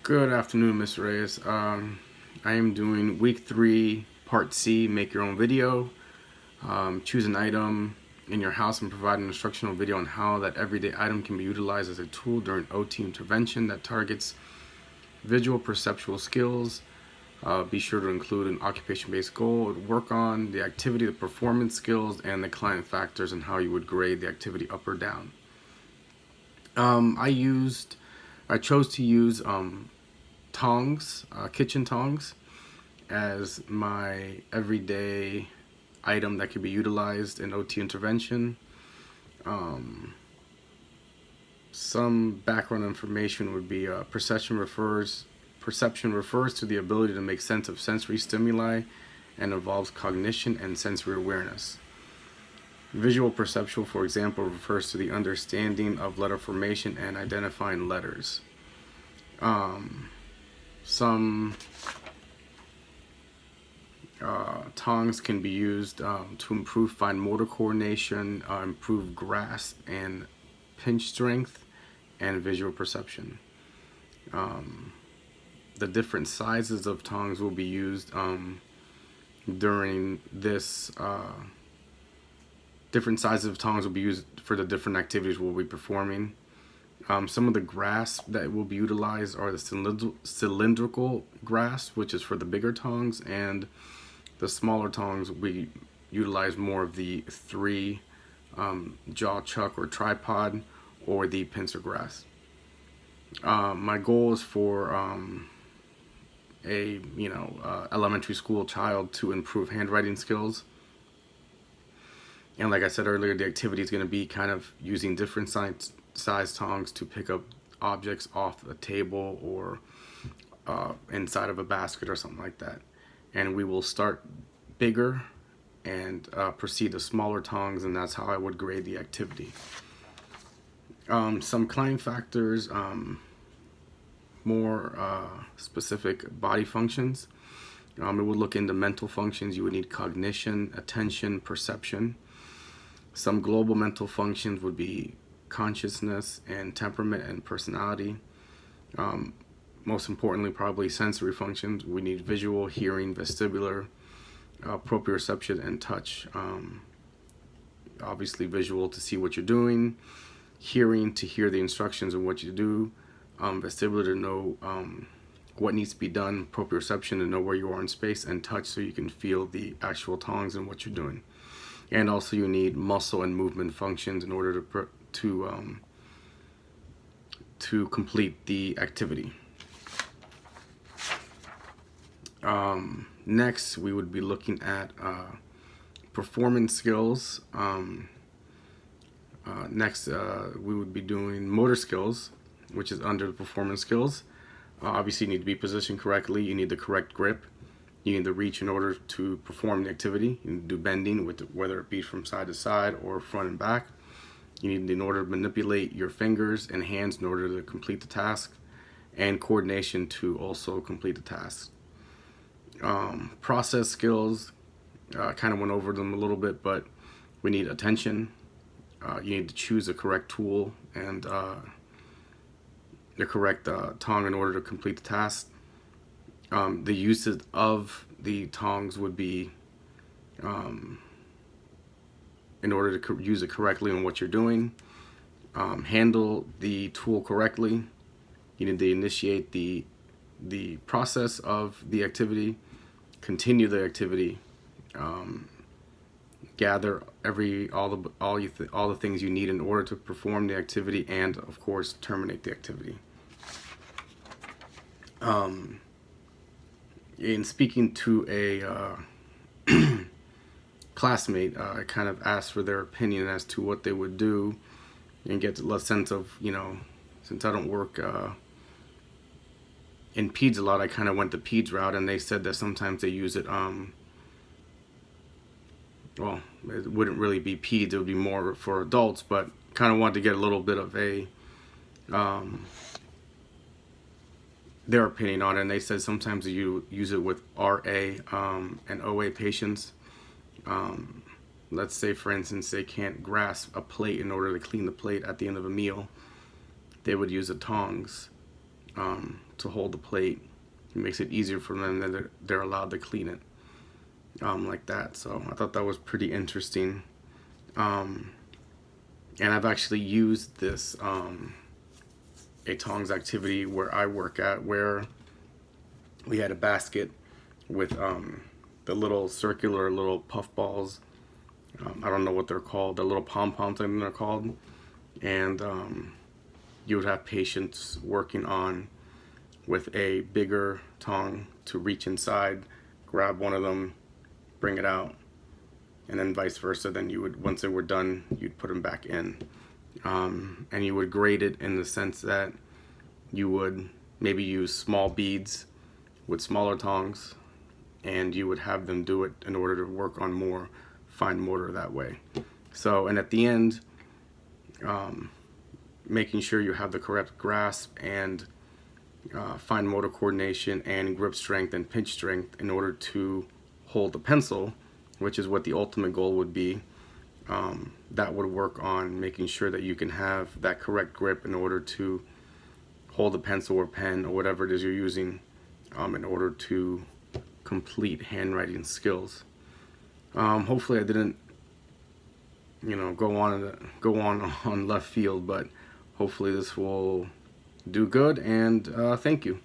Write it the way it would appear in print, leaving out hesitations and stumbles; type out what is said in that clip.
Good afternoon, Mr. Reyes. I am doing week 3, part C, make your own video. Choose an item in your house and provide an instructional video on how that everyday item can be utilized as a tool during OT intervention that targets visual perceptual skills. Be sure to include an occupation-based goal to work on, the activity, the performance skills, and the client factors and how you would grade the activity up or down. I chose to use tongs, kitchen tongs, as my everyday item that could be utilized in OT intervention. Some background information would be perception refers to the ability to make sense of sensory stimuli and involves cognition and sensory awareness. Visual perceptual, for example, refers to the understanding of letter formation and identifying letters. Some tongs can be used to improve fine motor coordination, improve grasp and pinch strength, and visual perception. The different sizes of tongs will be used during this. Different sizes of tongs will be used for the different activities we'll be performing. Some of the grasp that will be utilized are the cylindrical grasp, which is for the bigger tongs, and the smaller tongs we utilize more of the 3 jaw chuck or tripod or the pincer grasp. My goal is for elementary school child to improve handwriting skills. And like I said earlier, the activity is going to be kind of using different size tongs to pick up objects off a table or inside of a basket or something like that. And we will start bigger and proceed to smaller tongs, and that's how I would grade the activity. Some client factors, more specific body functions. It would look into mental functions. You would need cognition, attention, perception. Some global mental functions would be consciousness and temperament and personality. Most importantly, probably sensory functions. We need visual, hearing, vestibular, proprioception, and touch. Obviously visual to see what you're doing, hearing to hear the instructions of what you do, vestibular to know what needs to be done, proprioception to know where you are in space, and touch so you can feel the actual tongs and what you're doing. And also you need muscle and movement functions in order to complete the activity. Next, we would be looking at performance skills. Next, we would be doing motor skills, which is under the performance skills. Obviously, you need to be positioned correctly. You need the correct grip. You need the reach in order to perform the activity. You need to do bending, whether it be from side to side or front and back. You need in order to manipulate your fingers and hands in order to complete the task, and coordination to also complete the task. Process skills, kind of went over them a little bit, but we need attention. You need to choose the correct tool and the correct tong in order to complete the task. The uses of the tongs would be in order to use it correctly on what you're doing, handle the tool correctly. You need to initiate the process of the activity, continue the activity, gather all the things you need in order to perform the activity, and of course terminate the activity. In speaking to a classmate, I kind of asked for their opinion as to what they would do and get a sense of, since I don't work in peds a lot, I kind of went the peds route, and they said that sometimes they use it, well, it wouldn't really be peds, it would be more for adults, but kind of wanted to get a little bit of their opinion on it, and they said sometimes you use it with RA and OA patients. Let's say, for instance, they can't grasp a plate in order to clean the plate at the end of a meal. They would use the tongs to hold the plate. It makes it easier for them that they're allowed to clean it like that. So I thought that was pretty interesting. And I've actually used this a tongs activity where I work at, where we had a basket with the little circular little puff balls. I don't know what they're called, the little pom-poms, I think they're called. And you would have patients working on with a bigger tong to reach inside, grab one of them, bring it out, and then vice versa. Then you would, once they were done, you'd put them back in. And you would grade it in the sense that you would maybe use small beads with smaller tongs, and you would have them do it in order to work on more fine motor that way. So, and at the end, making sure you have the correct grasp and fine motor coordination and grip strength and pinch strength in order to hold the pencil, which is what the ultimate goal would be. That would work on making sure that you can have that correct grip in order to hold the pencil or pen or whatever it is you're using in order to complete handwriting skills. Hopefully I didn't, go on left field, but hopefully this will do good, and thank you.